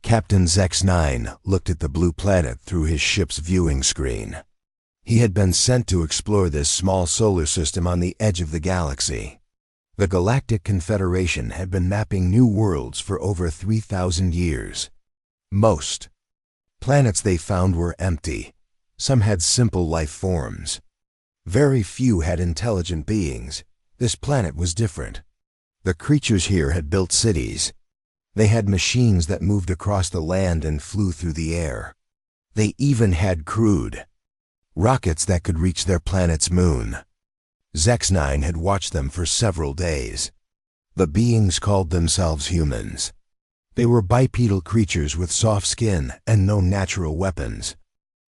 Captain Zex-9 looked at the blue planet through his ship's viewing screen. He had been sent to explore this small solar system on the edge of the galaxy. The Galactic Confederation had been mapping new worlds for over 3,000 years. Most planets they found were empty. Some had simple life forms. Very few had intelligent beings. This planet was different. The creatures here had built cities. They had machines that moved across the land and flew through the air. They even had crewed rockets that could reach their planet's moon. Zex-9 had watched them for several days. The beings called themselves humans. They were bipedal creatures with soft skin and no natural weapons.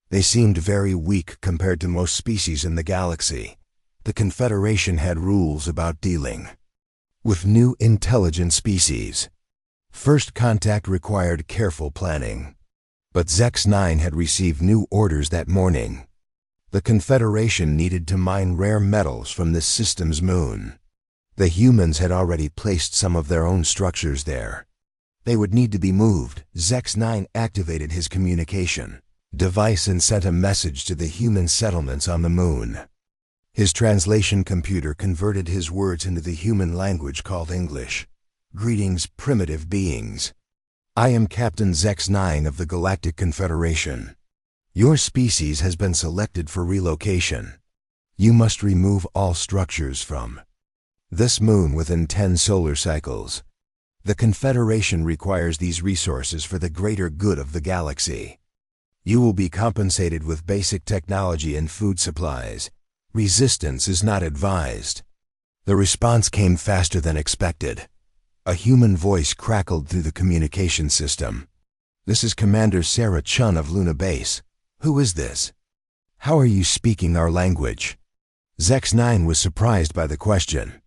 They seemed very weak compared to most species in the galaxy. The Confederation had rules about dealing with new intelligent species. First contact required careful planning. But Zex-9 had received new orders that morning. The Confederation needed to mine rare metals from this system's moon. The humans had already placed some of their own structures there. They would need to be moved. Zex-9 activated his communication device and sent a message to the human settlements on the moon. His translation computer converted his words into the human language called English. Greetings, primitive beings. I am Captain Zex-9 of the Galactic Confederation. Your species has been selected for relocation. You must remove all structures from this moon within 10 solar cycles. The Confederation requires these resources for the greater good of the galaxy. You will be compensated with basic technology and food supplies. Resistance is not advised. The response came faster than expected. A human voice crackled through the communication system. This is Commander Sarah Chun of Luna Base. Who is this? How are you speaking our language? Zex-9 was surprised by the question.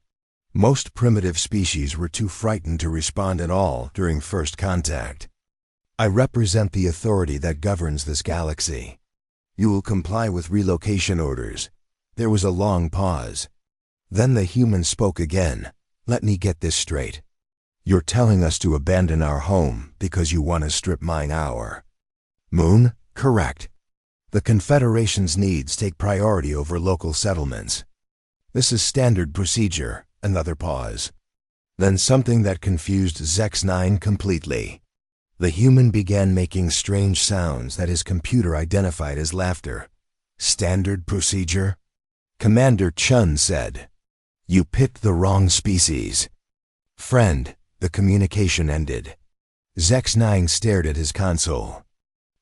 Most primitive species were too frightened to respond at all during first contact. I represent the authority that governs this galaxy. You will comply with relocation orders. There was a long pause. Then the human spoke again. Let me get this straight. You're telling us to abandon our home because you want to strip mine our moon? Correct. The Confederation's needs take priority over local settlements. This is standard procedure. Another pause. Then something that confused Zex-9 completely. The human began making strange sounds that his computer identified as laughter. Standard procedure? Commander Chun said. You picked the wrong species. Friend, the communication ended. Zex-9 stared at his console.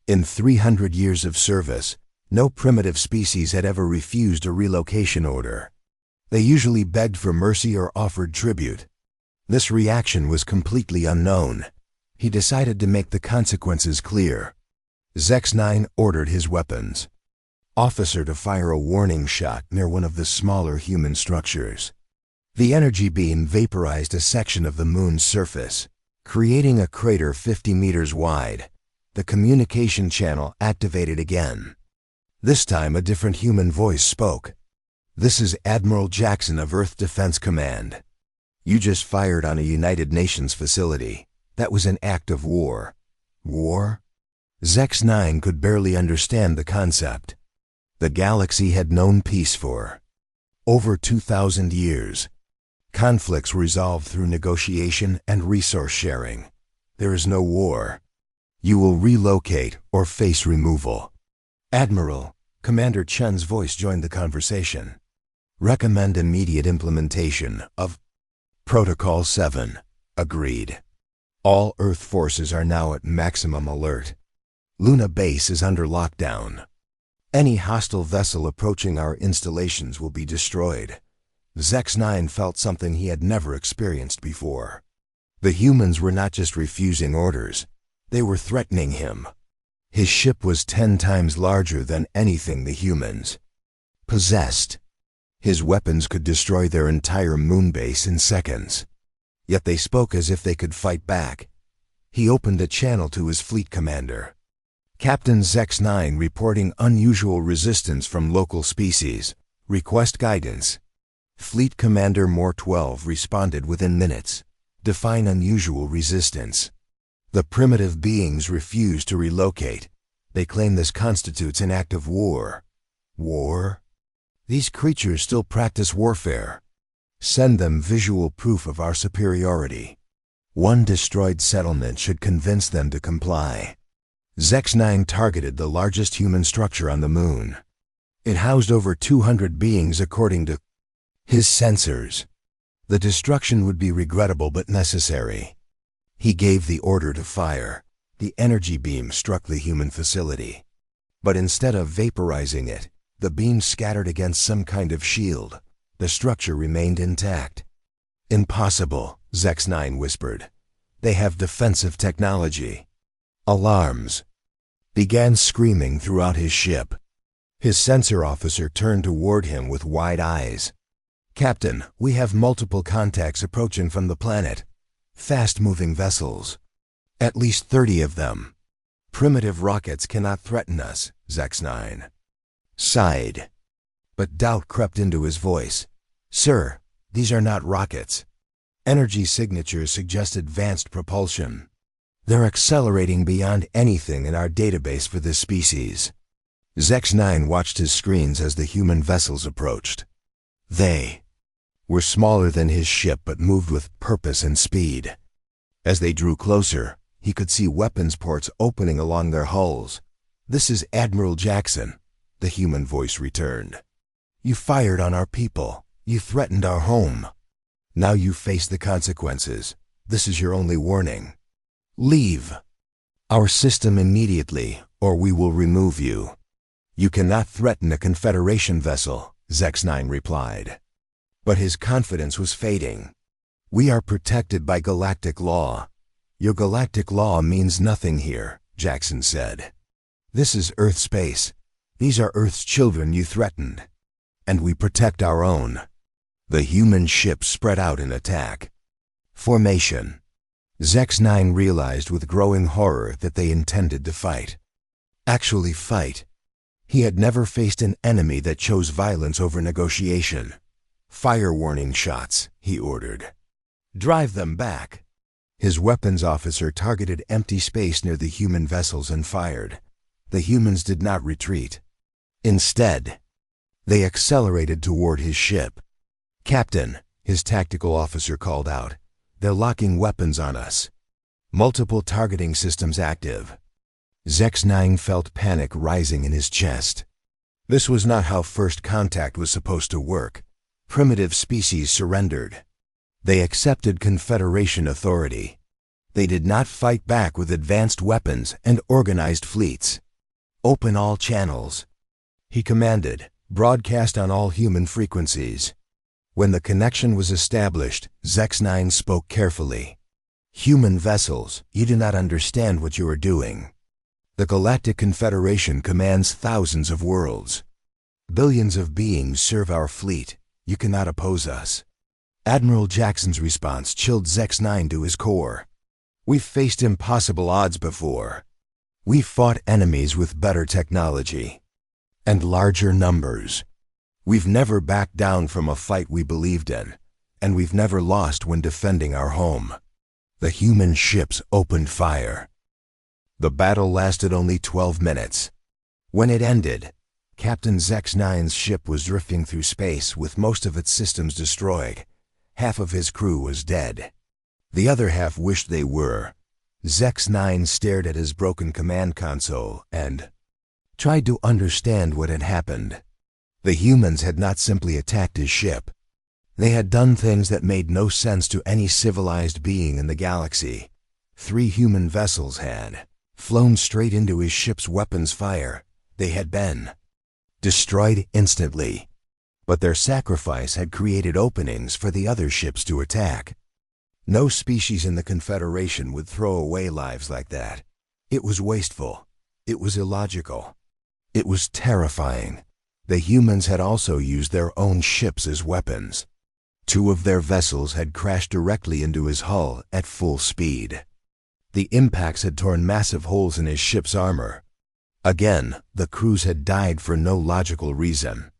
In 300 years of service, no primitive species had ever refused a relocation order. They usually begged for mercy or offered tribute. This reaction was completely unknown. He decided to make the consequences clear. Zex-9 ordered his weapons. Officer to fire a warning shot near one of the smaller human structures. The energy beam vaporized a section of the moon's surface, creating a crater 50 meters wide. The communication channel activated again. This time a different human voice spoke. This is Admiral Jackson of Earth Defense Command. You just fired on a United Nations facility. That was an act of war. War? Zex-9 could barely understand the concept. The galaxy had known peace for over 2,000 years. Conflicts resolved through negotiation and resource sharing. There is no war. You will relocate or face removal. Admiral, Commander Chun's voice joined the conversation. Recommend immediate implementation of Protocol 7. Agreed. All Earth forces are now at maximum alert. Luna Base is under lockdown. Any hostile vessel approaching our installations will be destroyed. Zex-9 felt something he had never experienced before. The humans were not just refusing orders. They were threatening him. His ship was 10 times larger than anything the humans possessed. His weapons could destroy their entire moon base in seconds. Yet they spoke as if they could fight back. He opened a channel to his fleet commander. Captain Zex-9 reporting unusual resistance from local species. Request guidance. Fleet Commander Moore 12 responded within minutes. Define unusual resistance. The primitive beings refuse to relocate. They claim this constitutes an act of war. War? These creatures still practice warfare. Send them visual proof of our superiority. One destroyed settlement should convince them to comply. Zex-9 targeted the largest human structure on the moon. It housed over 200 beings according to his sensors. The destruction would be regrettable but necessary. He gave the order to fire. The energy beam struck the human facility. But instead of vaporizing it, the beam scattered against some kind of shield. The structure remained intact. Impossible, Zex-9 whispered. They have defensive technology. Alarms began screaming throughout his ship. His sensor officer turned toward him with wide eyes. Captain, we have multiple contacts approaching from the planet. Fast-moving vessels. At least 30 of them. Primitive rockets cannot threaten us, Zex-9 sighed. But doubt crept into his voice. Sir, these are not rockets. Energy signatures suggest advanced propulsion. They're accelerating beyond anything in our database for this species. Zex-9 watched his screens as the human vessels approached. They were smaller than his ship but moved with purpose and speed. As they drew closer, he could see weapons ports opening along their hulls. This is Admiral Jackson, the human voice returned. You fired on our people. You threatened our home. Now you face the consequences. This is your only warning. Leave our system immediately, or we will remove you. You cannot threaten a Confederation vessel, Zex-9 replied. But his confidence was fading. We are protected by galactic law. Your galactic law means nothing here, Jackson said. This is Earth space. These are Earth's children you threatened. And we protect our own. The human ship spread out in attack. Formation. Zex-9 realized with growing horror that they intended to fight. Actually fight. He had never faced an enemy that chose violence over negotiation. Fire warning shots, he ordered. Drive them back. His weapons officer targeted empty space near the human vessels and fired. The humans did not retreat. Instead, they accelerated toward his ship. Captain, his tactical officer called out. They're locking weapons on us. Multiple targeting systems active. Zex-9 felt panic rising in his chest. This was not how first contact was supposed to work. Primitive species surrendered. They accepted Confederation authority. They did not fight back with advanced weapons and organized fleets. Open all channels, he commanded, broadcast on all human frequencies. When the connection was established, Zex-9 spoke carefully. Human vessels, you do not understand what you are doing. The Galactic Confederation commands thousands of worlds. Billions of beings serve our fleet. You cannot oppose us. Admiral Jackson's response chilled Zex-9 to his core. We've faced impossible odds before. We've fought enemies with better technology and larger numbers. We've never backed down from a fight we believed in, and we've never lost when defending our home. The human ships opened fire. The battle lasted only 12 minutes. When it ended, Captain Zex-9's ship was drifting through space with most of its systems destroyed. Half of his crew was dead. The other half wished they were. Zex-9 stared at his broken command console and tried to understand what had happened. The humans had not simply attacked his ship. They had done things that made no sense to any civilized being in the galaxy. 3 human vessels had flown straight into his ship's weapons fire. They had been destroyed instantly. But their sacrifice had created openings for the other ships to attack. No species in the Confederation would throw away lives like that. It was wasteful. It was illogical. It was terrifying. The humans had also used their own ships as weapons. 2 of their vessels had crashed directly into his hull at full speed. The impacts had torn massive holes in his ship's armor. Again, the crews had died for no logical reason.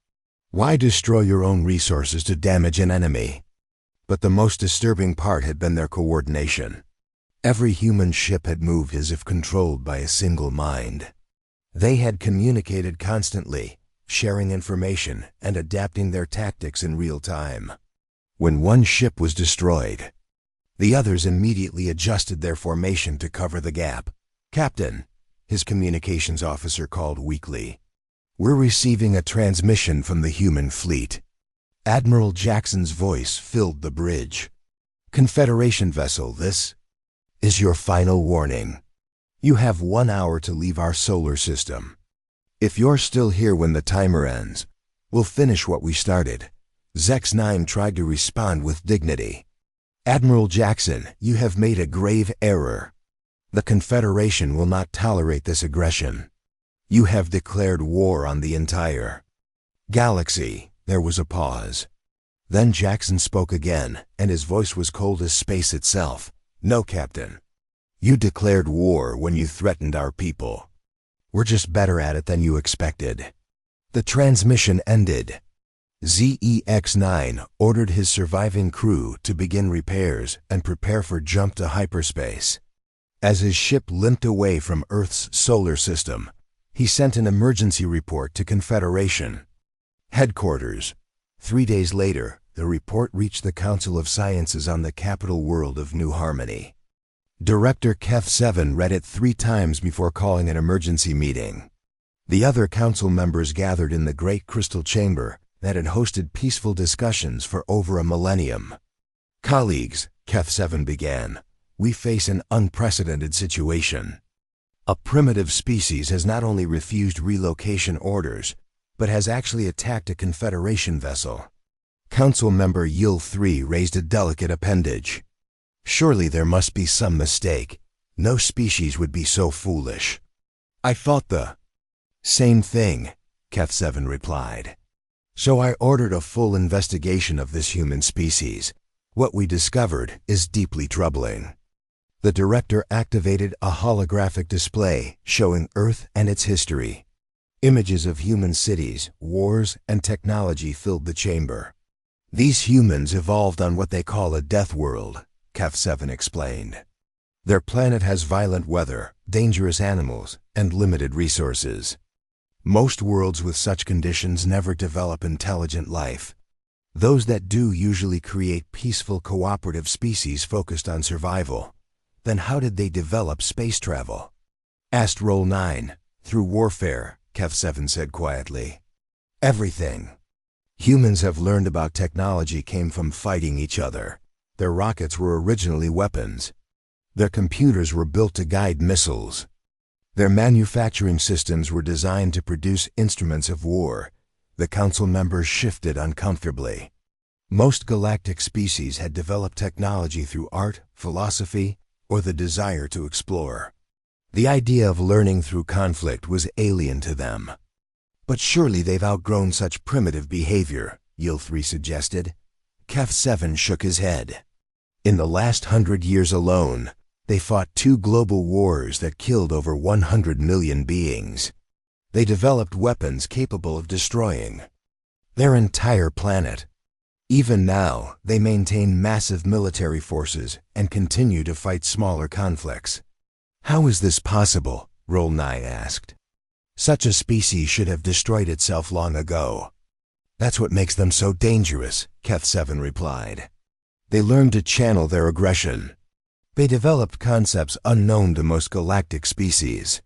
Why destroy your own resources to damage an enemy? But the most disturbing part had been their coordination. Every human ship had moved as if controlled by a single mind. They had communicated constantly, sharing information and adapting their tactics in real time. When one ship was destroyed, the others immediately adjusted their formation to cover the gap. "Captain," his communications officer called weakly, "we're receiving a transmission from the human fleet." Admiral Jackson's voice filled the bridge. "Confederation vessel, this is your final warning. You have 1 hour to leave our solar system. If you're still here when the timer ends, we'll finish what we started." Zex-9 tried to respond with dignity. "Admiral Jackson, you have made a grave error. The Confederation will not tolerate this aggression. You have declared war on the entire galaxy." There was a pause. Then Jackson spoke again, and his voice was cold as space itself. "No, Captain. You declared war when you threatened our people. We're just better at it than you expected." The transmission ended. ZEX-9 ordered his surviving crew to begin repairs and prepare for jump to hyperspace. As his ship limped away from Earth's solar system, he sent an emergency report to Confederation headquarters. 3 days later, the report reached the Council of Sciences on the capital world of New Harmony. Director Kef-7 read it 3 times before calling an emergency meeting. The other council members gathered in the Great Crystal Chamber that had hosted peaceful discussions for over a millennium. "Colleagues," Kef-7 began, "we face an unprecedented situation. A primitive species has not only refused relocation orders, but has actually attacked a Confederation vessel." Council member Yil-3 raised a delicate appendage. "Surely there must be some mistake. No species would be so foolish." "I thought the same thing," Kef-7 replied. "So I ordered a full investigation of this human species. What we discovered is deeply troubling." The director activated a holographic display showing Earth and its history. Images of human cities, wars, and technology filled the chamber. "These humans evolved on what they call a death world," Kef-7 explained. "Their planet has violent weather, dangerous animals, and limited resources. Most worlds with such conditions never develop intelligent life. Those that do usually create peaceful cooperative species focused on survival. Then how did they develop space travel?" asked Roll 9. "Through warfare," Kef-7 said quietly. "Everything humans have learned about technology came from fighting each other. Their rockets were originally weapons. Their computers were built to guide missiles. Their manufacturing systems were designed to produce instruments of war." The council members shifted uncomfortably. Most galactic species had developed technology through art, philosophy, or the desire to explore. The idea of learning through conflict was alien to them. "But surely they've outgrown such primitive behavior," Yil-3 suggested. Kef-7 shook his head. "In the last 100 years alone, they fought 2 global wars that killed over 100 million beings. They developed weapons capable of destroying their entire planet. Even now, they maintain massive military forces and continue to fight smaller conflicts." "How is this possible?" Roll 9 asked. "Such a species should have destroyed itself long ago." "That's what makes them so dangerous," Kef-7 replied. "They learned to channel their aggression. They developed concepts unknown to most galactic species.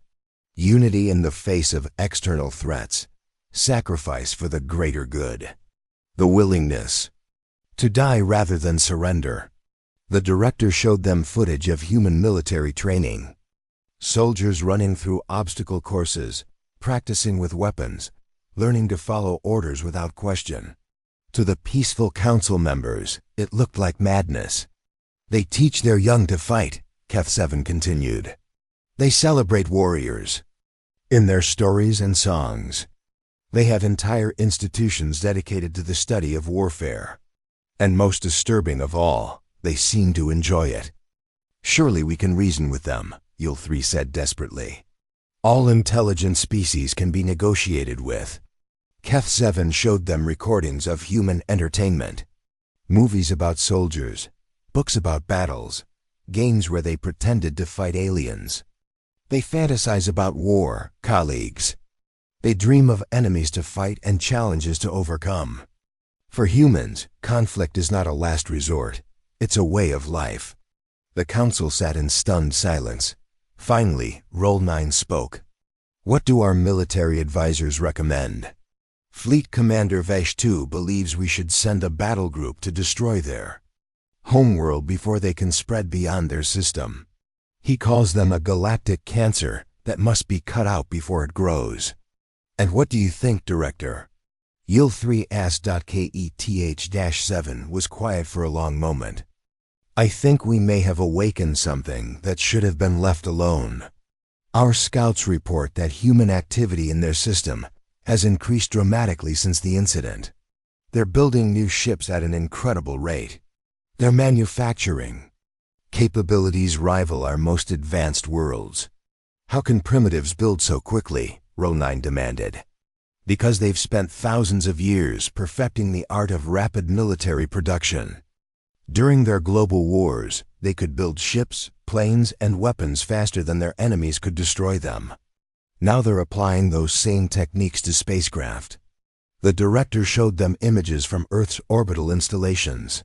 Unity in the face of external threats. Sacrifice for the greater good. The willingness to die rather than surrender." The director showed them footage of human military training. Soldiers running through obstacle courses, practicing with weapons, learning to follow orders without question. To the peaceful council members, it looked like madness. "They teach their young to fight," Kef-7 continued. "They celebrate warriors in their stories and songs. They have entire institutions dedicated to the study of warfare. And most disturbing of all, they seem to enjoy it." "Surely we can reason with them," Yil-3 said desperately. "All intelligent species can be negotiated with." Kef-7 showed them recordings of human entertainment. Movies about soldiers, books about battles, games where they pretended to fight aliens. They fantasize about war, colleagues. They dream of enemies to fight and challenges to overcome. For humans, conflict is not a last resort. It's a way of life. The council sat in stunned silence. Finally, Roll 9 spoke. What do our military advisors recommend? Fleet Commander Vesh 2 believes we should send a battle group to destroy their homeworld before they can spread beyond their system. He calls them a galactic cancer that must be cut out before it grows. And what do you think, Director? Yil 3 Keth-7 was quiet for a long moment. I think we may have awakened something that should have been left alone. Our scouts report that human activity in their system has increased dramatically since the incident. They're building new ships at an incredible rate. Their manufacturing capabilities rival our most advanced worlds. How can primitives build so quickly? Roll 9 demanded. Because they've spent thousands of years perfecting the art of rapid military production. During their global wars, they could build ships, planes, and weapons faster than their enemies could destroy them. Now they're applying those same techniques to spacecraft. The director showed them images from Earth's orbital installations.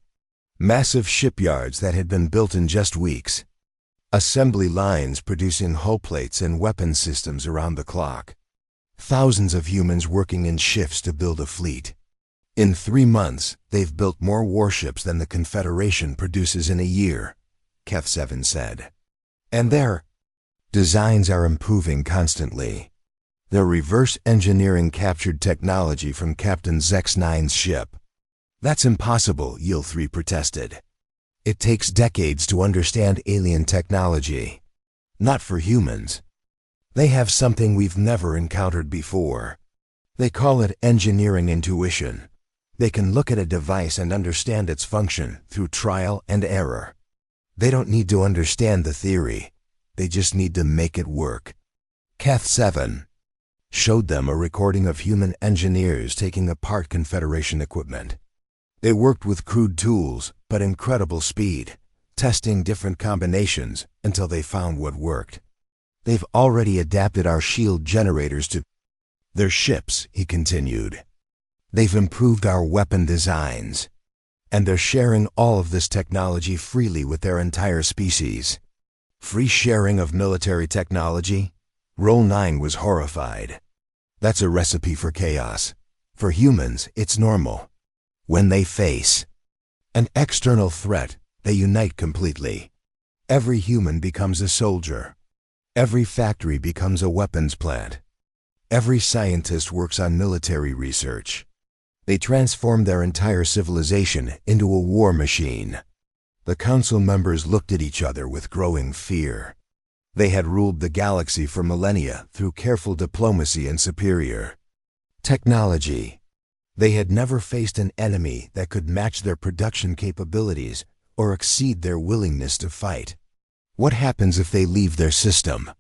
Massive shipyards that had been built in just weeks. Assembly lines producing hull plates and weapon systems around the clock. Thousands of humans working in shifts to build a fleet. In 3 months, they've built more warships than the Confederation produces in a year, Keth-7 said. And their designs are improving constantly. Their reverse engineering captured technology from Captain Zex-9's ship. That's impossible, Yil 3 protested. It takes decades to understand alien technology. Not for humans. They have something we've never encountered before. They call it engineering intuition. They can look at a device and understand its function through trial and error. They don't need to understand the theory. They just need to make it work. Keth-7 showed them a recording of human engineers taking apart Confederation equipment. They worked with crude tools, but incredible speed, testing different combinations until they found what worked. They've already adapted our shield generators to their ships, he continued. They've improved our weapon designs. And they're sharing all of this technology freely with their entire species. Free sharing of military technology? Roll 9 was horrified. That's a recipe for chaos. For humans, it's normal. When they face an external threat, they unite completely. Every human becomes a soldier. Every factory becomes a weapons plant. Every scientist works on military research. They transformed their entire civilization into a war machine. The council members looked at each other with growing fear. They had ruled the galaxy for millennia through careful diplomacy and superior technology. They had never faced an enemy that could match their production capabilities or exceed their willingness to fight. What happens if they leave their system?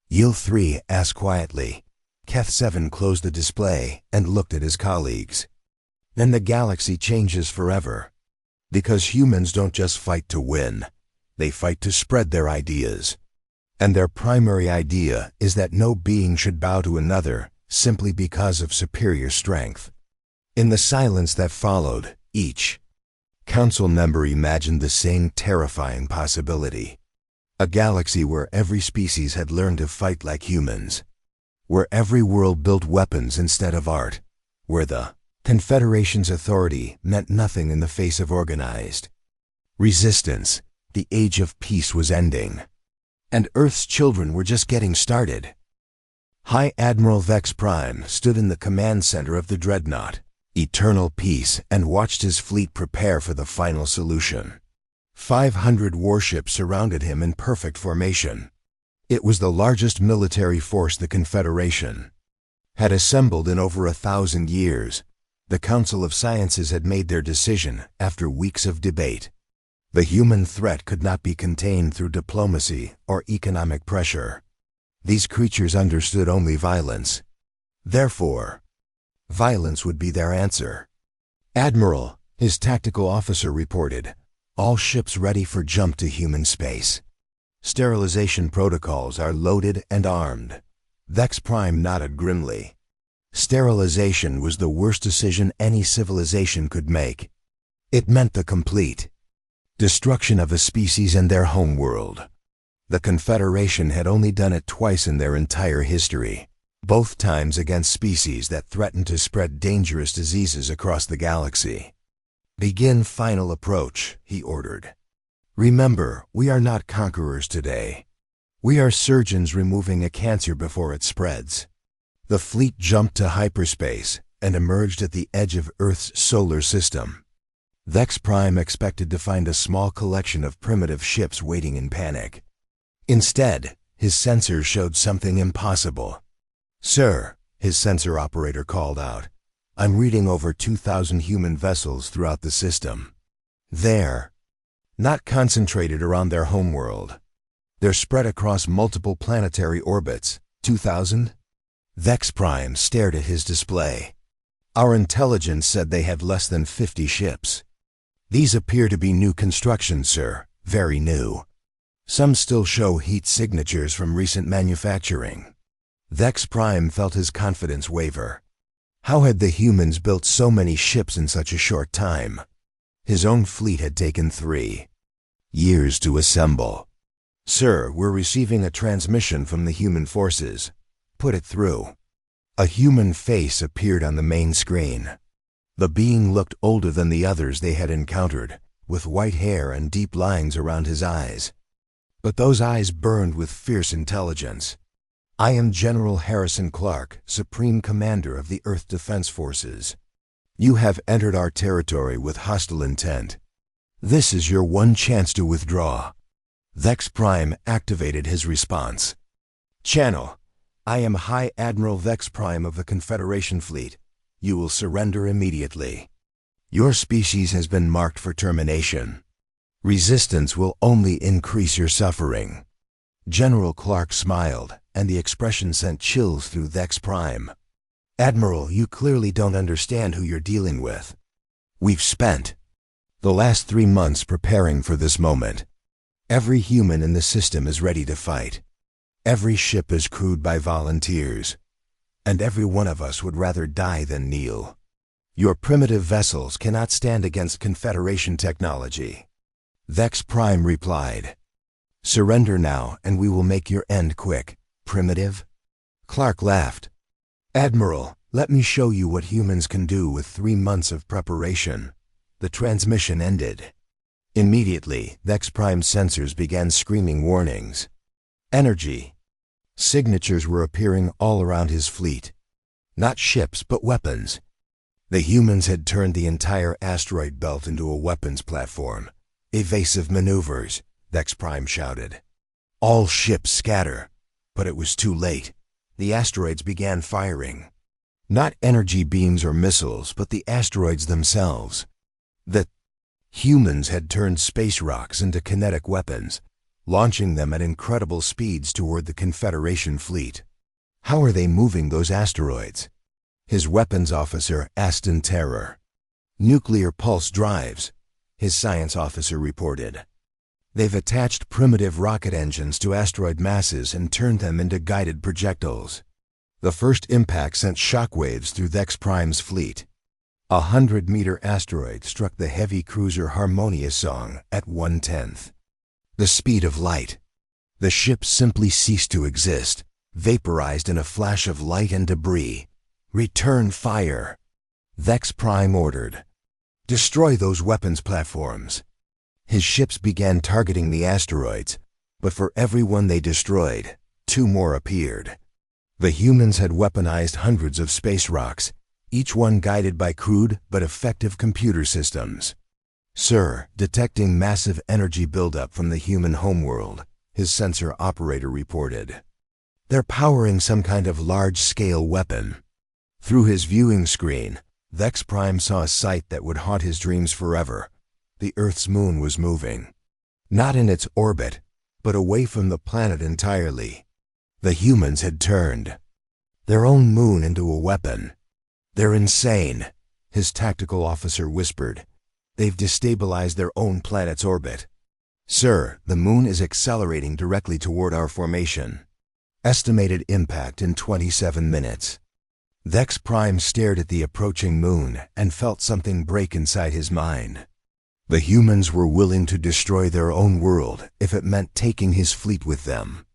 Yil 3 asked quietly. Keth-7 closed the display and looked at his colleagues. Then the galaxy changes forever. Because humans don't just fight to win. They fight to spread their ideas. And their primary idea is that no being should bow to another simply because of superior strength. In the silence that followed, each council member imagined the same terrifying possibility. A galaxy where every species had learned to fight like humans. Where every world built weapons instead of art. Where the Confederation's authority meant nothing in the face of organized resistance. The age of peace was ending. And Earth's children were just getting started. High Admiral Vex Prime stood in the command center of the dreadnought, Eternal Peace, and watched his fleet prepare for the final solution. 500 warships surrounded him in perfect formation. It was the largest military force the Confederation had assembled in over 1,000 years. The Council of Sciences had made their decision after weeks of debate. The human threat could not be contained through diplomacy or economic pressure. These creatures understood only violence. Therefore, violence would be their answer. Admiral, his tactical officer reported, All ships ready for jump to human space. Sterilization protocols are loaded and armed. Vex Prime nodded grimly. Sterilization was the worst decision any civilization could make. It meant the complete destruction of a species and their homeworld. The Confederation had only done it twice in their entire history, both times against species that threatened to spread dangerous diseases across the galaxy. "Begin final approach," he ordered. "Remember, we are not conquerors today. We are surgeons removing a cancer before it spreads." The fleet jumped to hyperspace and emerged at the edge of Earth's solar system. Vex Prime expected to find a small collection of primitive ships waiting in panic. Instead, his sensors showed something impossible. "Sir," his sensor operator called out, "I'm reading over 2,000 human vessels throughout the system. They're not concentrated around their homeworld. They're spread across multiple planetary orbits." 2,000? Vex Prime stared at his display. "Our intelligence said they had less than 50 ships. These appear to be new constructions, sir, very new. Some still show heat signatures from recent manufacturing." Vex Prime felt his confidence waver. How had the humans built so many ships in such a short time? His own fleet had taken 3 years to assemble. "Sir, we're receiving a transmission from the human forces. Put it through." A human face appeared on the main screen. The being looked older than the others they had encountered, with white hair and deep lines around his eyes. But those eyes burned with fierce intelligence. "I am General Harrison Clark, Supreme Commander of the Earth Defense Forces. You have entered our territory with hostile intent. This is your one chance to withdraw." Vex Prime activated his response. "Channel, I am High Admiral Vex Prime of the Confederation Fleet. You will surrender immediately. Your species has been marked for termination. Resistance will only increase your suffering." General Clark smiled, and the expression sent chills through Vex Prime. "Admiral, you clearly don't understand who you're dealing with. We've spent the last 3 months preparing for this moment. Every human in the system is ready to fight. Every ship is crewed by volunteers, and every one of us would rather die than kneel. Your primitive vessels cannot stand against Confederation technology." Vex Prime replied, "Surrender now, and we will make your end quick. Primitive?" Clark laughed. "Admiral, let me show you what humans can do with 3 months of preparation." The transmission ended. Immediately, Vex Prime's sensors began screaming warnings. Energy signatures were appearing all around his fleet. Not ships, but weapons. The humans had turned the entire asteroid belt into a weapons platform. "Evasive maneuvers," Vex Prime shouted. "All ships scatter." But it was too late. The asteroids began firing. Not energy beams or missiles, but the asteroids themselves. The humans had turned space rocks into kinetic weapons, launching them at incredible speeds toward the Confederation fleet. "How are they moving those asteroids?" his weapons officer asked in terror. "Nuclear pulse drives," his science officer reported. "They've attached primitive rocket engines to asteroid masses and turned them into guided projectiles." The first impact sent shockwaves through Vex Prime's fleet. A 100-meter asteroid struck the heavy cruiser Harmonious Song at 1/10 the speed of light. The ship simply ceased to exist, vaporized in a flash of light and debris. "Return fire," Vex Prime ordered. "Destroy those weapons platforms." His ships began targeting the asteroids, but for every one they destroyed, 2 more appeared. The humans had weaponized hundreds of space rocks, each one guided by crude but effective computer systems. "Sir, detecting massive energy buildup from the human homeworld," his sensor operator reported. "They're powering some kind of large-scale weapon." Through his viewing screen, Vex Prime saw a sight that would haunt his dreams forever. The Earth's moon was moving. Not in its orbit, but away from the planet entirely. The humans had turned their own moon into a weapon. "They're insane," his tactical officer whispered. They've destabilized their own planet's orbit. Sir, the moon is accelerating directly toward our formation. Estimated impact in 27 minutes. Vex Prime stared at the approaching moon and felt something break inside his mind. The humans were willing to destroy their own world if it meant taking his fleet with them.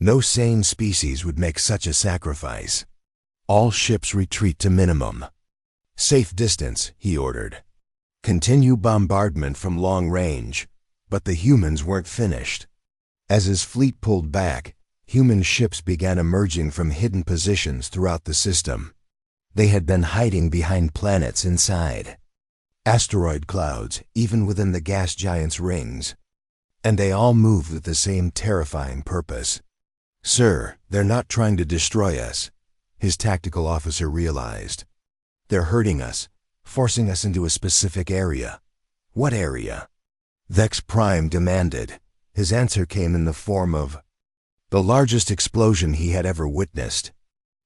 No sane species would make such a sacrifice. All ships retreat to minimum. Safe distance, he ordered. Continue bombardment from long range. But the humans weren't finished. As his fleet pulled back, human ships began emerging from hidden positions throughout the system. They had been hiding behind planets inside asteroid clouds, even within the gas giant's rings. And they all moved with the same terrifying purpose. Sir, they're not trying to destroy us, his tactical officer realized. They're hurting us, forcing us into a specific area. What area? Vex Prime demanded. His answer came in the form of the largest explosion he had ever witnessed.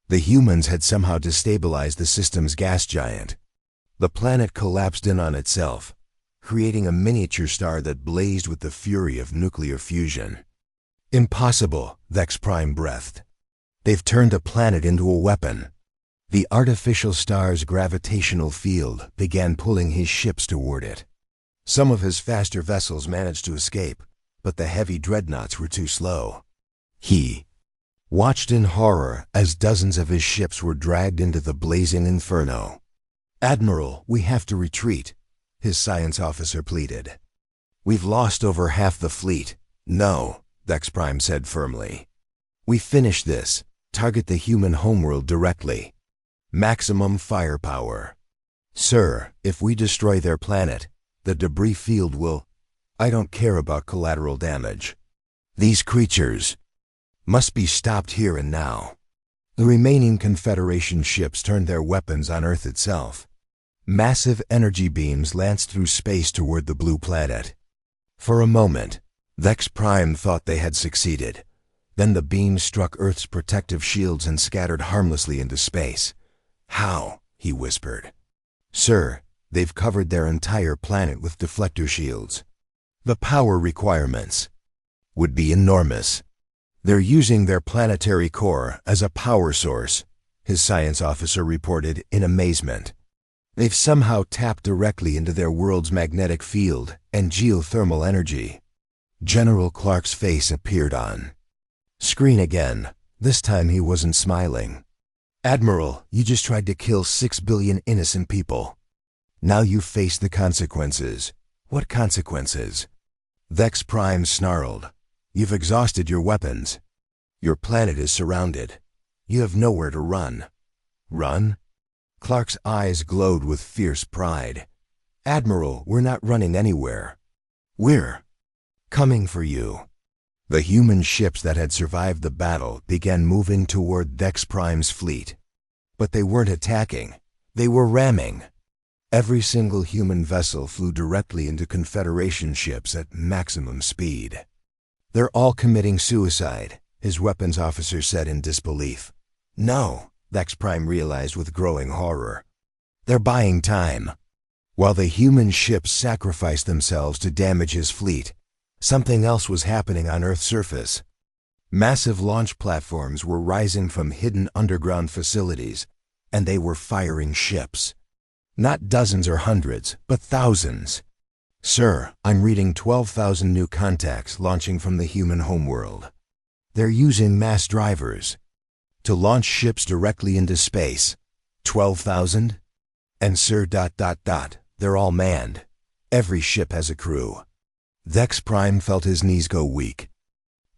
The humans had somehow destabilized the system's gas giant. The planet collapsed in on itself, creating a miniature star that blazed with the fury of nuclear fusion. Impossible, Vex Prime breathed. They've turned a planet into a weapon. The artificial star's gravitational field began pulling his ships toward it. Some of his faster vessels managed to escape, but the heavy dreadnoughts were too slow. He watched in horror as dozens of his ships were dragged into the blazing inferno. Admiral, we have to retreat, his science officer pleaded. We've lost over half the fleet. No, Vex Prime said firmly. We finish this. Target the human homeworld directly. Maximum firepower. Sir, if we destroy their planet, the debris field will... I don't care about collateral damage. These creatures must be stopped here and now. The remaining Confederation ships turned their weapons on Earth itself. Massive energy beams lanced through space toward the blue planet. For a moment, Vex Prime thought they had succeeded. Then the beams struck Earth's protective shields and scattered harmlessly into space. How? He whispered. Sir, they've covered their entire planet with deflector shields. The power requirements would be enormous. They're using their planetary core as a power source, his science officer reported in amazement. They've somehow tapped directly into their world's magnetic field and geothermal energy. General Clark's face appeared on screen again. This time he wasn't smiling. Admiral, you just tried to kill 6 billion innocent people. Now you face the consequences. What consequences? Vex Prime snarled. You've exhausted your weapons. Your planet is surrounded. You have nowhere to run. Run? Clark's eyes glowed with fierce pride. Admiral, we're not running anywhere. We're coming for you. The human ships that had survived the battle began moving toward Vex Prime's fleet. But they weren't attacking. They were ramming. Every single human vessel flew directly into Confederation ships at maximum speed. They're all committing suicide, his weapons officer said in disbelief. No, Vex Prime realized with growing horror. They're buying time. While the human ships sacrificed themselves to damage his fleet, something else was happening on Earth's surface. Massive launch platforms were rising from hidden underground facilities, and they were firing ships. Not dozens or hundreds, but thousands. Sir, I'm reading 12,000 new contacts launching from the human homeworld. They're using mass drivers to launch ships directly into space. 12,000? And sir... They're all manned. Every ship has a crew. Vex Prime felt his knees go weak.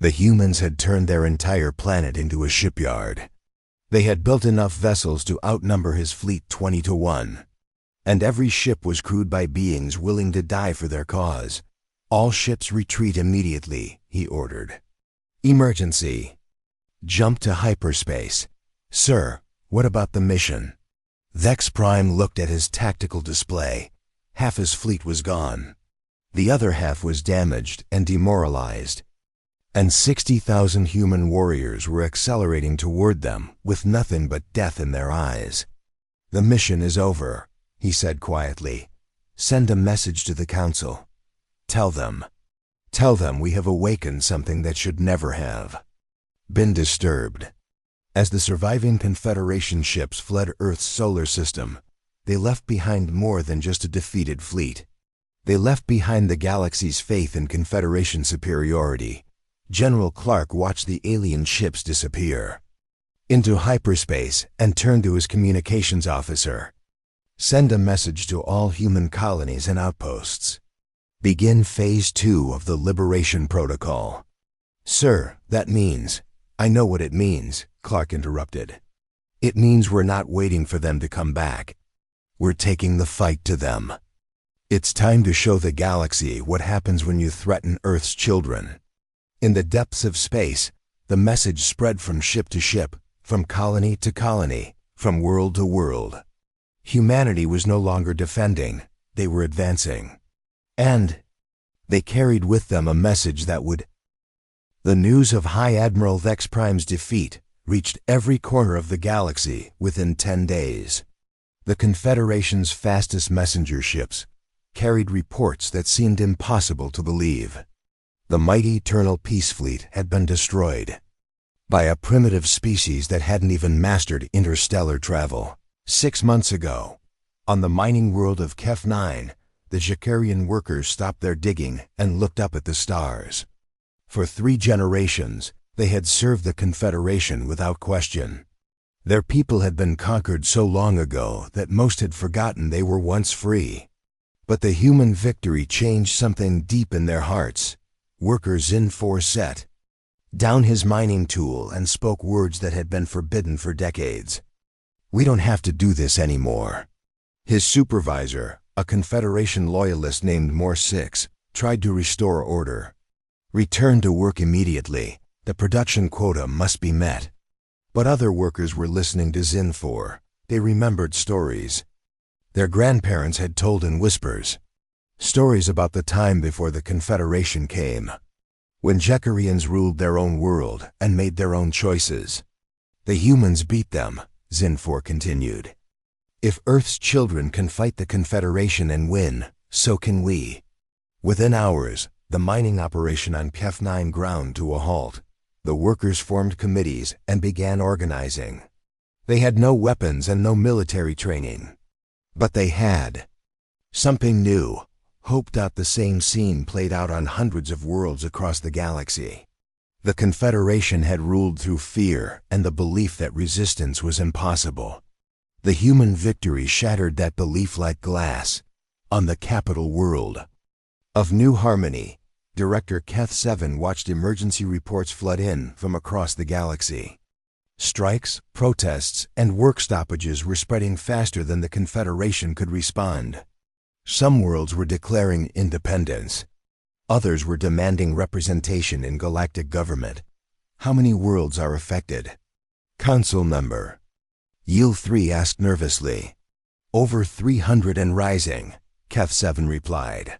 The humans had turned their entire planet into a shipyard. They had built enough vessels to outnumber his fleet 20-1. And every ship was crewed by beings willing to die for their cause. All ships retreat immediately, he ordered. Emergency. Jump to hyperspace. Sir, what about the mission? Vex Prime looked at his tactical display. Half his fleet was gone. The other half was damaged and demoralized. And 60,000 human warriors were accelerating toward them with nothing but death in their eyes. The mission is over, he said quietly. Send a message to the Council. Tell them we have awakened something that should never have been disturbed. As the surviving Confederation ships fled Earth's solar system, they left behind more than just a defeated fleet. They left behind the galaxy's faith in Confederation superiority. General Clark watched the alien ships disappear into hyperspace and turned to his communications officer. Send a message to all human colonies and outposts. Begin Phase 2 of the Liberation Protocol. Sir, that means— I know what it means, Clark interrupted. It means we're not waiting for them to come back. We're taking the fight to them. It's time to show the galaxy what happens when you threaten Earth's children. In the depths of space, the message spread from ship to ship, from colony to colony, from world to world. Humanity was no longer defending, they were advancing. And they carried with them a message that would— The news of High Admiral Vex Prime's defeat reached every corner of the galaxy within 10 days. The Confederation's fastest messenger ships carried reports that seemed impossible to believe. The mighty Eternal Peace Fleet had been destroyed by a primitive species that hadn't even mastered interstellar travel. 6 months ago, on the mining world of Kef 9, the Jakarian workers stopped their digging and looked up at the stars. For 3 generations, they had served the Confederation without question. Their people had been conquered so long ago that most had forgotten they were once free. But the human victory changed something deep in their hearts. Worker Zin-4 set down his mining tool and spoke words that had been forbidden for decades. We don't have to do this anymore. His supervisor, a Confederation loyalist named Morse 6, tried to restore order. Return to work immediately. The production quota must be met. But other workers were listening to Zin-4. They remembered stories their grandparents had told in whispers. Stories about the time before the Confederation came, when Jakarians ruled their own world and made their own choices. The humans beat them, Zin-4 continued. If Earth's children can fight the Confederation and win, so can we. Within hours, the mining operation on Kef 9 ground to a halt. The workers formed committees and began organizing. They had no weapons and no military training. But they had something new. Hope. The same scene played out on hundreds of worlds across the galaxy. The Confederation had ruled through fear and the belief that resistance was impossible. The human victory shattered that belief like glass. On the capital world of New Harmony, Director Keth 7 watched emergency reports flood in from across the galaxy. Strikes, protests, and work stoppages were spreading faster than the Confederation could respond. Some worlds were declaring independence. Others were demanding representation in galactic government. How many worlds are affected? Council member Yield 3 asked nervously. Over 300 and rising, Keth 7 replied.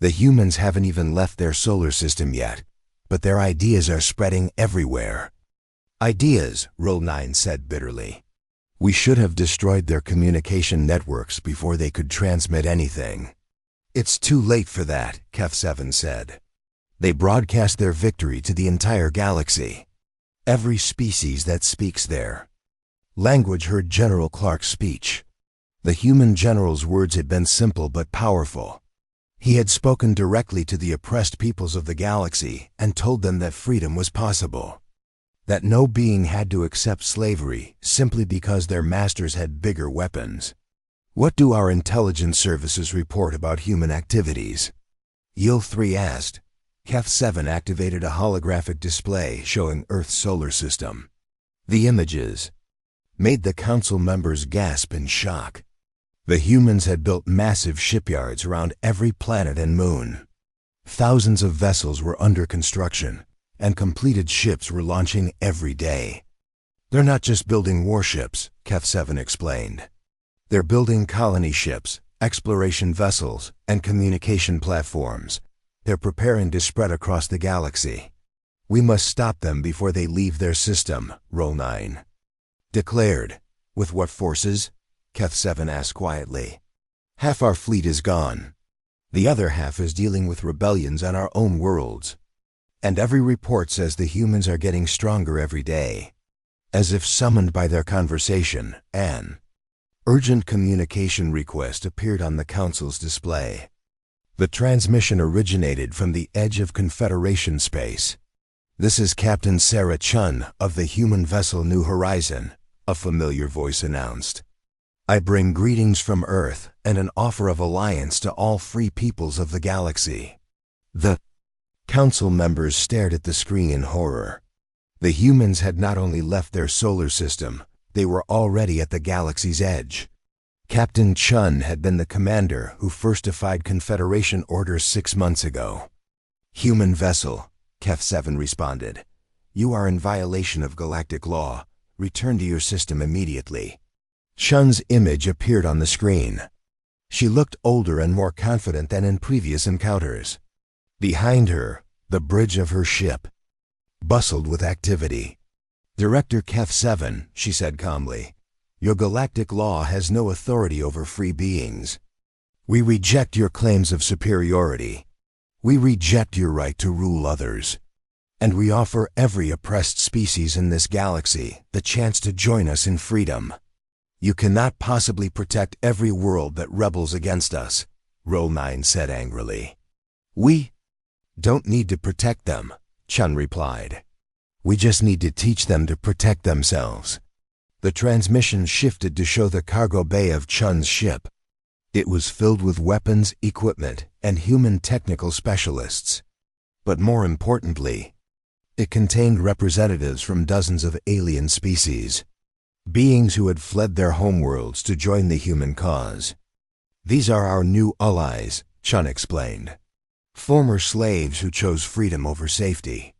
The humans haven't even left their solar system yet, but their ideas are spreading everywhere. Ideas, Roll 9 said bitterly. We should have destroyed their communication networks before they could transmit anything. It's too late for that, Kef 7 said. They broadcast their victory to the entire galaxy. Every species that speaks there. Language heard General Clark's speech. The human general's words had been simple but powerful. He had spoken directly to the oppressed peoples of the galaxy and told them that freedom was possible. That no being had to accept slavery simply because their masters had bigger weapons. What do our intelligence services report about human activities? Yield 3 asked. Kef 7 activated a holographic display showing Earth's solar system. The images made the council members gasp in shock. The humans had built massive shipyards around every planet and moon. Thousands of vessels were under construction, and completed ships were launching every day. They're not just building warships, Kef 7 explained. They're building colony ships, exploration vessels, and communication platforms. They're preparing to spread across the galaxy. We must stop them before they leave their system, Roll 9 declared. With what forces? Kef 7 asked quietly. Half our fleet is gone. The other half is dealing with rebellions on our own worlds. And every report says the humans are getting stronger every day. As if summoned by their conversation, an urgent communication request appeared on the Council's display. The transmission originated from the edge of Confederation space. "This is Captain Sarah Chun of the human vessel New Horizon," a familiar voice announced. "I bring greetings from Earth and an offer of alliance to all free peoples of the galaxy." The Council members stared at the screen in horror. The humans had not only left their solar system, they were already at the galaxy's edge. Captain Chun had been the commander who first defied Confederation orders 6 months ago. "Human vessel," KEF-7 responded. "You are in violation of galactic law. Return to your system immediately." Chun's image appeared on the screen. She looked older and more confident than in previous encounters. Behind her, the bridge of her ship bustled with activity. "Director KEF-7, she said calmly, "your galactic law has no authority over free beings. We reject your claims of superiority. We reject your right to rule others. And we offer every oppressed species in this galaxy the chance to join us in freedom. You cannot possibly protect every world that rebels against us," Roll 9 said angrily. "We don't need to protect them," Chun replied. "We just need to teach them to protect themselves." The transmission shifted to show the cargo bay of Chun's ship. It was filled with weapons, equipment, and human technical specialists. But more importantly, it contained representatives from dozens of alien species, beings who had fled their homeworlds to join the human cause. "These are our new allies," Chun explained. "Former slaves who chose freedom over safety.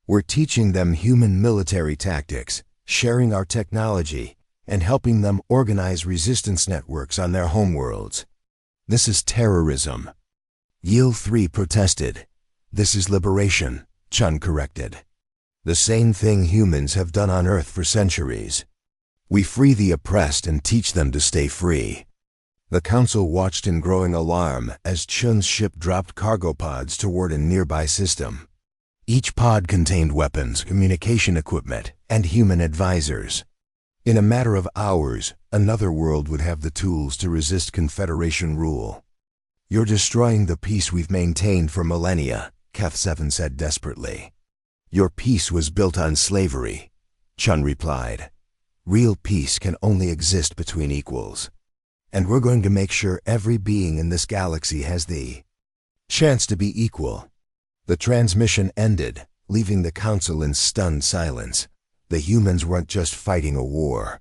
We're teaching them human military tactics, sharing our technology, and helping them organize resistance networks on their homeworlds. This is terrorism." Yield 3 protested. "This is liberation," Chun corrected. "The same thing humans have done on Earth for centuries. We free the oppressed and teach them to stay free." The Council watched in growing alarm as Chun's ship dropped cargo pods toward a nearby system. Each pod contained weapons, communication equipment, and human advisors. In a matter of hours, another world would have the tools to resist Confederation rule. "You're destroying the peace we've maintained for millennia," KEF-7 said desperately. "Your peace was built on slavery," Chun replied. "Real peace can only exist between equals. And we're going to make sure every being in this galaxy has the chance to be equal." The transmission ended, leaving the Council in stunned silence. The humans weren't just fighting a war.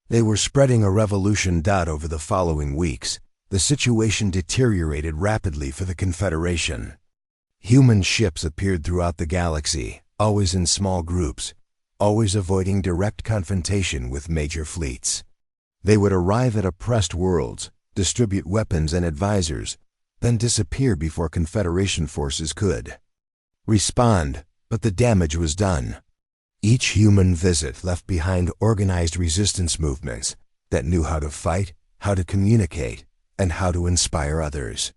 They were spreading a revolution. Over the following weeks, the situation deteriorated rapidly for the Confederation. Human ships appeared throughout the galaxy, always in small groups, always avoiding direct confrontation with major fleets. They would arrive at oppressed worlds, distribute weapons and advisors, then disappear before Confederation forces could respond, but the damage was done. Each human visit left behind organized resistance movements that knew how to fight, how to communicate, and how to inspire others.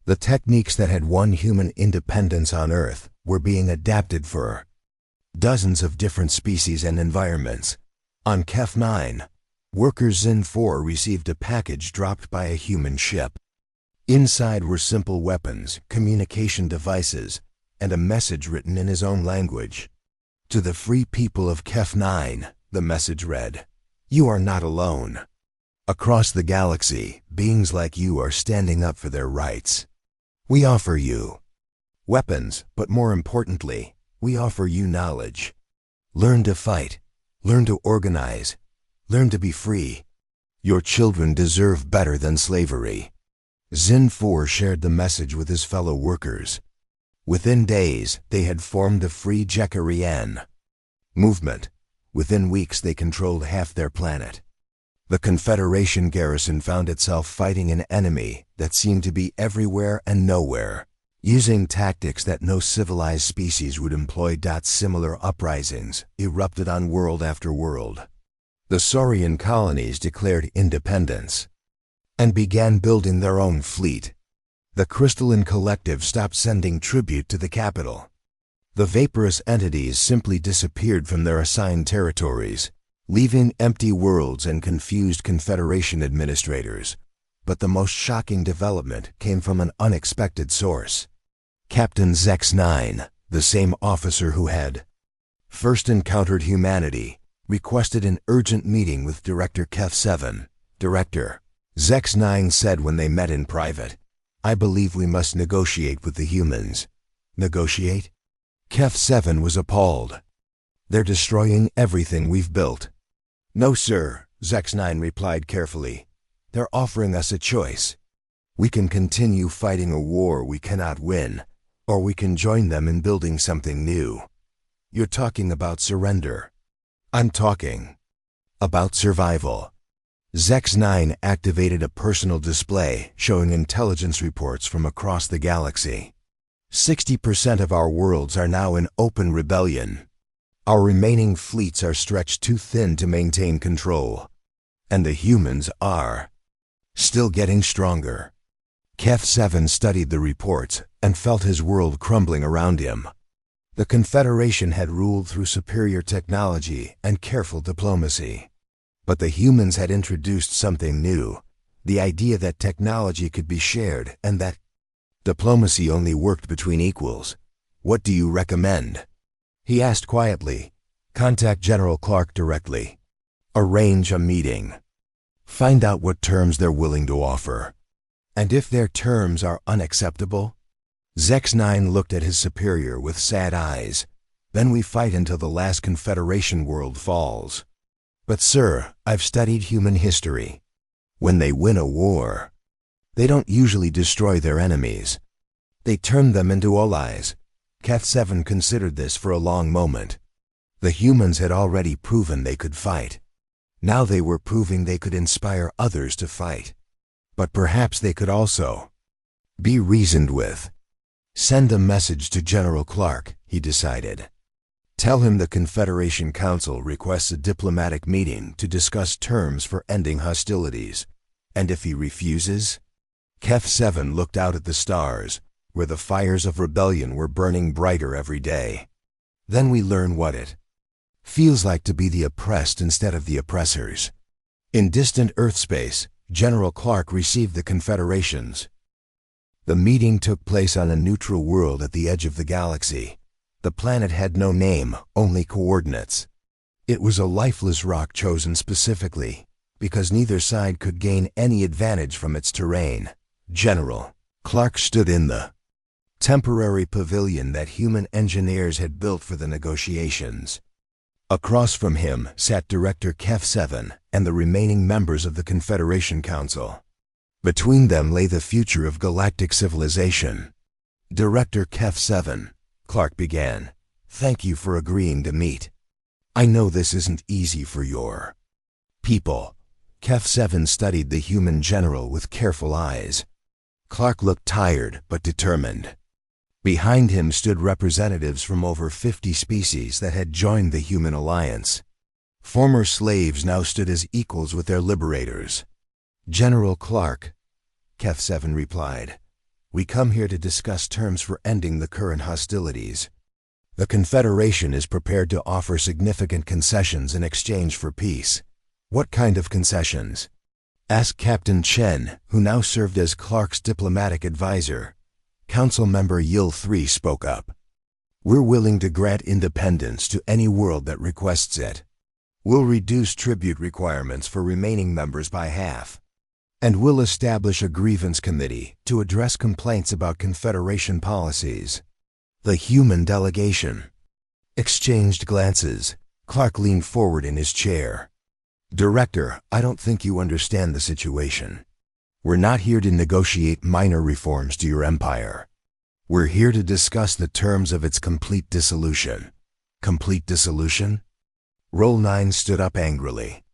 The techniques that had won human independence on Earth were being adapted for dozens of different species and environments. On KEF-9, workers Zin-4 received a package dropped by a human ship. Inside were simple weapons, communication devices, and a message written in his own language. "To the free people of KEF-9, the message read, "You are not alone. Across the galaxy, beings like you are standing up for their rights. We offer you weapons, but more importantly, we offer you knowledge. Learn to fight, learn to organize, learn to be free. Your children deserve better than slavery." Zin-4 shared the message with his fellow workers. Within days, they had formed the Free Jekarian movement. Within weeks, they controlled half their planet. The Confederation garrison found itself fighting an enemy that seemed to be everywhere and nowhere, using tactics that no civilized species would employ. Similar uprisings erupted on world after world. The Saurian colonies declared independence. and began building their own fleet. The Crystalline Collective stopped sending tribute to the capital. The vaporous entities simply disappeared from their assigned territories, leaving empty worlds and confused Confederation administrators. But the most shocking development came from an unexpected source. Captain Zex-9, the same officer who had first encountered humanity, requested an urgent meeting with Director Kef-7. Director, Zex-9 said when they met in private, I believe we must negotiate with the humans. Negotiate? Kef-7 was appalled. They're destroying everything we've built. No, sir, Zex-9 replied carefully. They're offering us a choice. We can continue fighting a war we cannot win, or we can join them in building something new. You're talking about surrender. I'm talking about survival. Zex-9 activated a personal display showing intelligence reports from across the galaxy. 60% of our worlds are now in open rebellion. Our remaining fleets are stretched too thin to maintain control. And the humans are still getting stronger. Kef-7 studied the reports and felt his world crumbling around him. The Confederation had ruled through superior technology and careful diplomacy. But the humans had introduced something new, the idea that technology could be shared and that diplomacy only worked between equals. What do you recommend? He asked quietly. Contact General Clark directly. Arrange a meeting. Find out what terms they're willing to offer. And if their terms are unacceptable? Zex-9 looked at his superior with sad eyes. Then we fight until the last Confederation world falls. But sir, I've studied human history. When they win a war, they don't usually destroy their enemies. They turn them into allies. Kef-7 considered this for a long moment. The humans had already proven they could fight. Now they were proving they could inspire others to fight. But perhaps they could also be reasoned with. Send a message to General Clark, he decided. Tell him the Confederation Council requests a diplomatic meeting to discuss terms for ending hostilities. And if he refuses? Kef-7 looked out at the stars, where the fires of rebellion were burning brighter every day. Then we learn what it feels like to be the oppressed instead of the oppressors. In distant Earth space, General Clark received the Confederations. The meeting took place on a neutral world at the edge of the galaxy. The planet had no name, only coordinates. It was a lifeless rock chosen specifically, because neither side could gain any advantage from its terrain. General Clark stood in the temporary pavilion that human engineers had built for the negotiations. Across from him sat Director Kef-7 and the remaining members of the Confederation Council. Between them lay the future of galactic civilization. Director Kef-7, Clark began, thank you for agreeing to meet. I know this isn't easy for your people. Kef-7 studied the human general with careful eyes. Clark looked tired but determined. Behind him stood representatives from over 50 species that had joined the Human Alliance. Former slaves now stood as equals with their liberators. General Clark, Kef-7 replied, we come here to discuss terms for ending the current hostilities. The Confederation is prepared to offer significant concessions in exchange for peace. What kind of concessions? Asked Captain Chen, who now served as Clark's diplomatic advisor. Council member Yil-3 spoke up. We're willing to grant independence to any world that requests it. We'll reduce tribute requirements for remaining members by half. And we'll establish a grievance committee to address complaints about Confederation policies. The human delegation exchanged glances. Clark leaned forward in his chair. Director, I don't think you understand the situation. We're not here to negotiate minor reforms to your empire. We're here to discuss the terms of its complete dissolution. Complete dissolution? Roll 9 stood up angrily.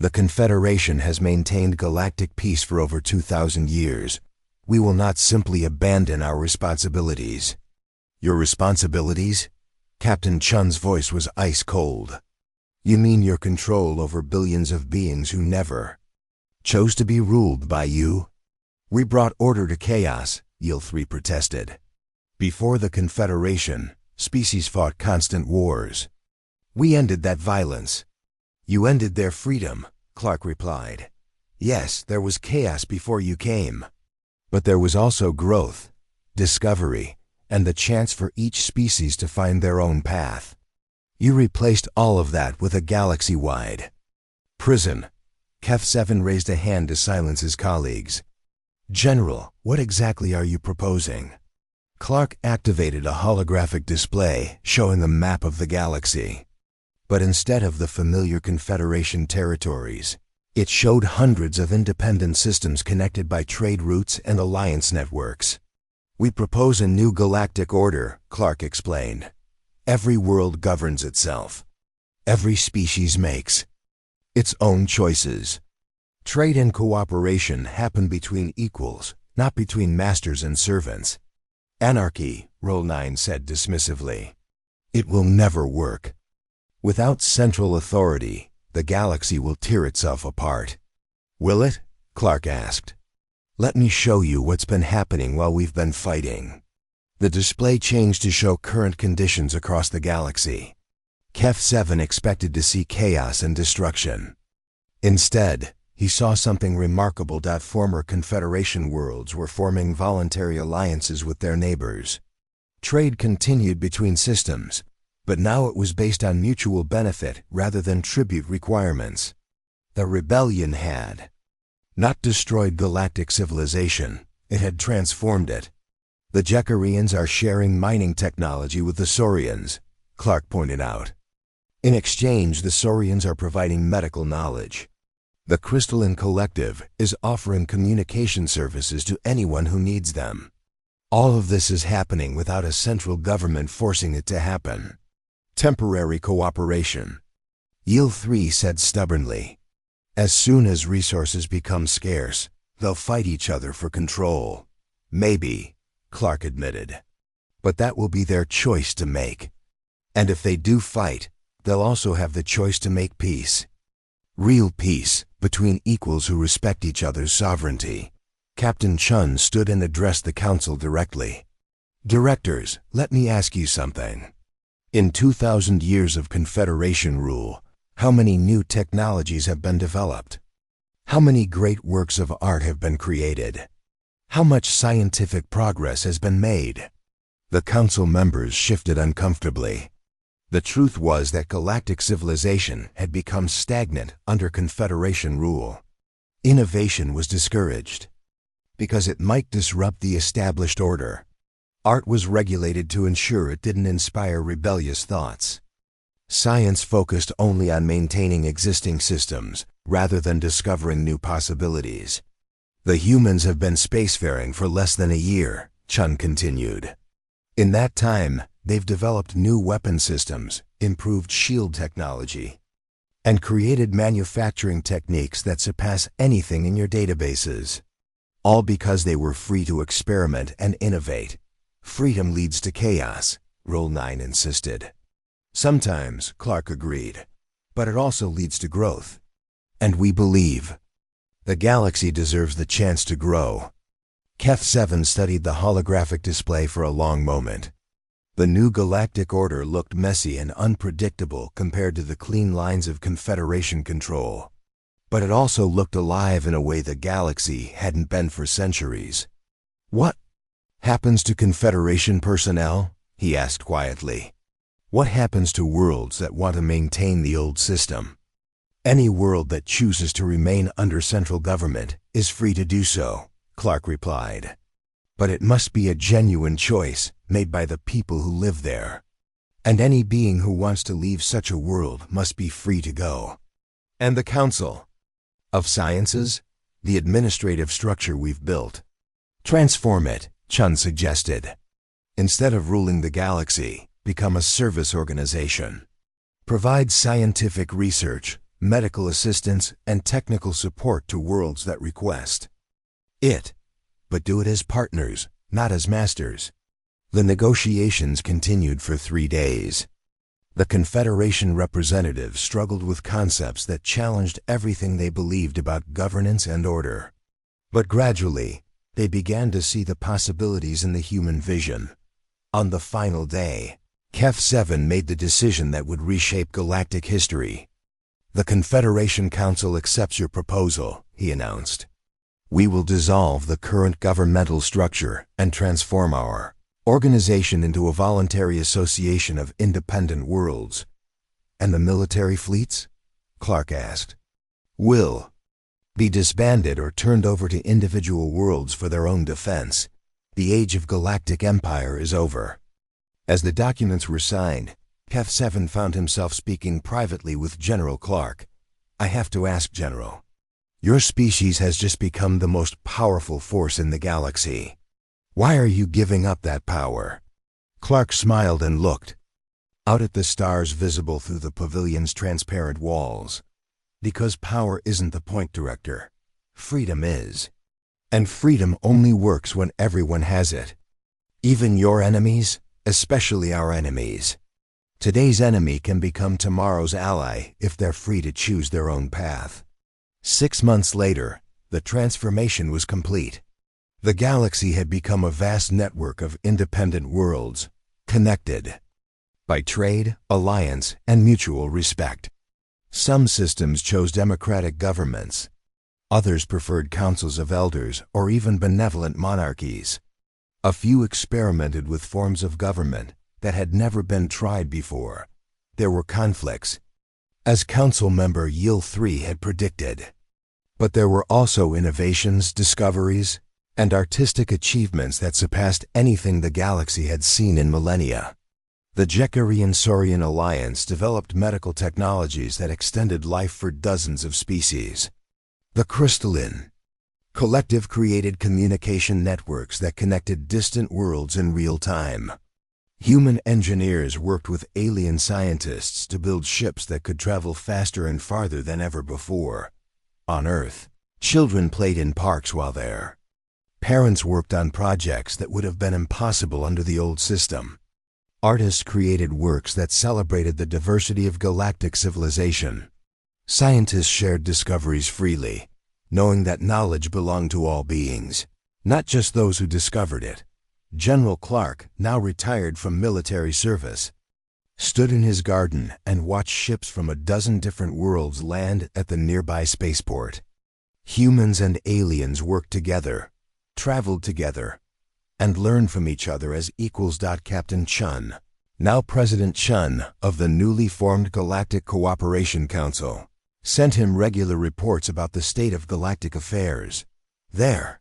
The Confederation has maintained galactic peace for over 2,000 years. We will not simply abandon our responsibilities. Your responsibilities? Captain Chun's voice was ice cold. You mean your control over billions of beings who never chose to be ruled by you? We brought order to chaos, HFY protested. Before the Confederation, species fought constant wars. We ended that violence. You ended their freedom, Clark replied. Yes, there was chaos before you came. But there was also growth, discovery, and the chance for each species to find their own path. You replaced all of that with a galaxy-wide prison. Kef7 raised a hand to silence his colleagues. General, what exactly are you proposing? Clark activated a holographic display showing a map of the galaxy. But instead of the familiar Confederation territories, it showed hundreds of independent systems connected by trade routes and alliance networks. We propose a new galactic order, Clark explained. Every world governs itself. Every species makes its own choices. Trade and cooperation happen between equals, not between masters and servants. Anarchy, Roll 9 said dismissively. It will never work. Without central authority, the galaxy will tear itself apart. Will it? Clark asked. Let me show you what's been happening while we've been fighting. The display changed to show current conditions across the galaxy. Kef7 expected to see chaos and destruction. Instead, he saw something remarkable. Former Confederation worlds were forming voluntary alliances with their neighbors. Trade continued between systems, but now it was based on mutual benefit rather than tribute requirements. The rebellion had not destroyed galactic civilization, it had transformed it. The Jekarians are sharing mining technology with the Saurians, Clark pointed out. In exchange, the Saurians are providing medical knowledge. The Crystalline Collective is offering communication services to anyone who needs them. All of this is happening without a central government forcing it to happen. Temporary cooperation. HFY said stubbornly. As soon as resources become scarce, they'll fight each other for control. Maybe, Clark admitted. But that will be their choice to make. And if they do fight, they'll also have the choice to make peace. Real peace, between equals who respect each other's sovereignty. Captain Chun stood and addressed the council directly. Directors, let me ask you something. In 2,000 years of Confederation rule, how many new technologies have been developed? How many great works of art have been created? How much scientific progress has been made? The council members shifted uncomfortably. The truth was that galactic civilization had become stagnant under Confederation rule. Innovation was discouraged because it might disrupt the established order. Art was regulated to ensure it didn't inspire rebellious thoughts. Science focused only on maintaining existing systems rather than discovering new possibilities. The humans have been spacefaring for less than a year, Chun continued. In that time, they've developed new weapon systems, improved shield technology, and created manufacturing techniques that surpass anything in your databases. All because they were free to experiment and innovate. Freedom leads to chaos, Roll 9 insisted. Sometimes, Clark agreed, but it also leads to growth. And we believe the galaxy deserves the chance to grow. Kef7 studied the holographic display for a long moment. The new galactic order looked messy and unpredictable compared to the clean lines of Confederation control. But it also looked alive in a way the galaxy hadn't been for centuries. What happens to Confederation personnel? He asked quietly. What happens to worlds that want to maintain the old system? Any world that chooses to remain under central government is free to do so, Clark replied. But it must be a genuine choice made by the people who live there. And any being who wants to leave such a world must be free to go. And the Council of Sciences, the administrative structure we've built. Transform it, Chun suggested. Instead of ruling the galaxy, become a service organization. Provide scientific research, medical assistance, and technical support to worlds that request it. But do it as partners, not as masters. The negotiations continued for 3 days. The Confederation representatives struggled with concepts that challenged everything they believed about governance and order. But gradually, they began to see the possibilities in the human vision. On the final day, HFY made the decision that would reshape galactic history. "The Confederation Council accepts your proposal," he announced. "We will dissolve the current governmental structure and transform our organization into a voluntary association of independent worlds." "And the military fleets?" Clark asked. "Will be disbanded or turned over to individual worlds for their own defense. The age of galactic empire is over." As the documents were signed, HFY found himself speaking privately with General Clark. "I have to ask, General. Your species has just become the most powerful force in the galaxy. Why are you giving up that power?" Clark smiled and looked out at the stars visible through the pavilion's transparent walls. "Because power isn't the point, Director. Freedom is. And freedom only works when everyone has it. Even your enemies, especially our enemies. Today's enemy can become tomorrow's ally if they're free to choose their own path." 6 months later, the transformation was complete. The galaxy had become a vast network of independent worlds, connected by trade, alliance, and mutual respect. Some systems chose democratic governments. Others preferred councils of elders or even benevolent monarchies. A few experimented with forms of government that had never been tried before. There were conflicts, as Council Member Yil 3 had predicted. But there were also innovations, discoveries, and artistic achievements that surpassed anything the galaxy had seen in millennia. The Jekarian-Saurian Alliance developed medical technologies that extended life for dozens of species. The Crystalline Collective created communication networks that connected distant worlds in real time. Human engineers worked with alien scientists to build ships that could travel faster and farther than ever before. On Earth, children played in parks while there. Parents worked on projects that would have been impossible under the old system. Artists created works that celebrated the diversity of galactic civilization. Scientists shared discoveries freely, knowing that knowledge belonged to all beings, not just those who discovered it. General Clark, now retired from military service, stood in his garden and watched ships from a dozen different worlds land at the nearby spaceport. Humans and aliens worked together, traveled together, and learned from each other as equals. Captain Chun, now President Chun of the newly formed Galactic Cooperation Council, sent him regular reports about the state of galactic affairs. There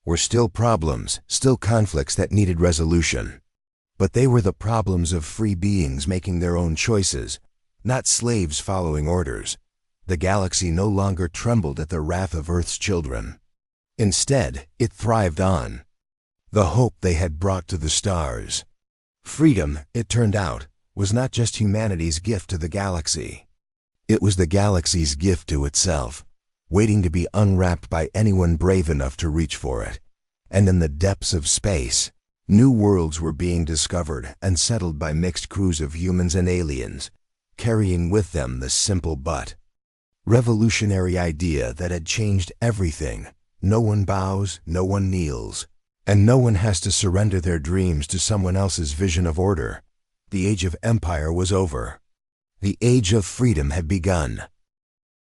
were still problems, still conflicts that needed resolution. But they were the problems of free beings making their own choices, not slaves following orders. The galaxy no longer trembled at the wrath of Earth's children. Instead, it thrived on the hope they had brought to the stars. Freedom, it turned out, was not just humanity's gift to the galaxy. It was the galaxy's gift to itself, waiting to be unwrapped by anyone brave enough to reach for it. And in the depths of space, new worlds were being discovered and settled by mixed crews of humans and aliens, carrying with them the simple but revolutionary idea that had changed everything. No one bows, no one kneels, and no one has to surrender their dreams to someone else's vision of order. The age of empire was over. The age of freedom had begun.